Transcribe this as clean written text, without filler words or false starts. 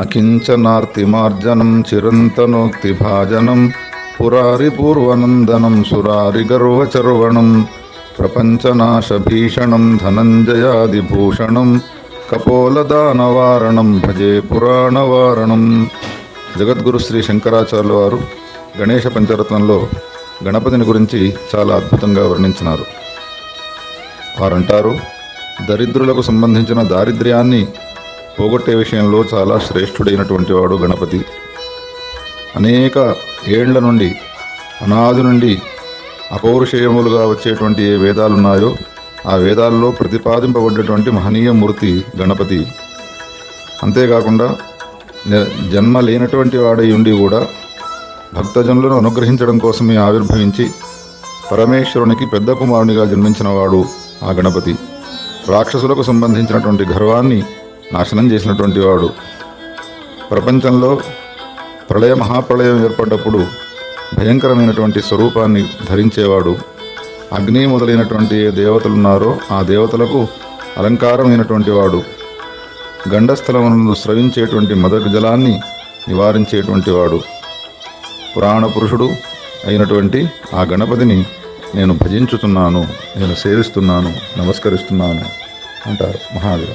అకించనార్తిమార్జనం చిరంతనోక్తిభాజనం పురారిపూర్వనందనం సురారిగర్వచర్వణం ప్రపంచనాశభీషణం ధనంజయాదిభూషణం కపోలదానవారణం భజే పురాణవారణం. జగద్గురు శ్రీ శంకరాచార్యుల వారు గణేష పంచరత్నంలో గణపతిని గురించి చాలా అద్భుతంగా వర్ణించినారు. వారంటారు, దరిద్రులకు సంబంధించిన దారిద్ర్యాన్ని పోగొట్టే విషయంలో చాలా శ్రేష్ఠుడైనటువంటి వాడు గణపతి. అనేక ఏళ్ల నుండి, అనాది నుండి అపౌరుషేయములుగా వచ్చేటువంటి ఏ వేదాలున్నాయో ఆ వేదాల్లో ప్రతిపాదింపబడ్డటువంటి మహనీయ మూర్తి గణపతి. అంతేకాకుండా జన్మ లేనటువంటి వాడై ఉండి కూడా భక్తజనులను అనుగ్రహించడం కోసమే ఆవిర్భవించి పరమేశ్వరునికి పెద్ద కుమారునిగా జన్మించిన వాడు ఆ గణపతి. రాక్షసులకు సంబంధించినటువంటి గర్వాన్ని నాశనం చేసినటువంటి వాడు. ప్రపంచంలో మహాప్రళయం ఏర్పడ్డప్పుడు భయంకరమైనటువంటి స్వరూపాన్ని ధరించేవాడు. అగ్ని మొదలైనటువంటి ఏ దేవతలున్నారో ఆ దేవతలకు అలంకారమైనటువంటి వాడు. గండస్థలమునందు స్రవించేటువంటి మదక జలాన్ని నివారించేటువంటి వాడు. పురాణ పురుషుడు అయినటువంటి ఆ గణపతిని నేను భజించుతున్నాను, నేను సేవిస్తున్నాను, నమస్కరిస్తున్నాను అంటారు మహాదేవ.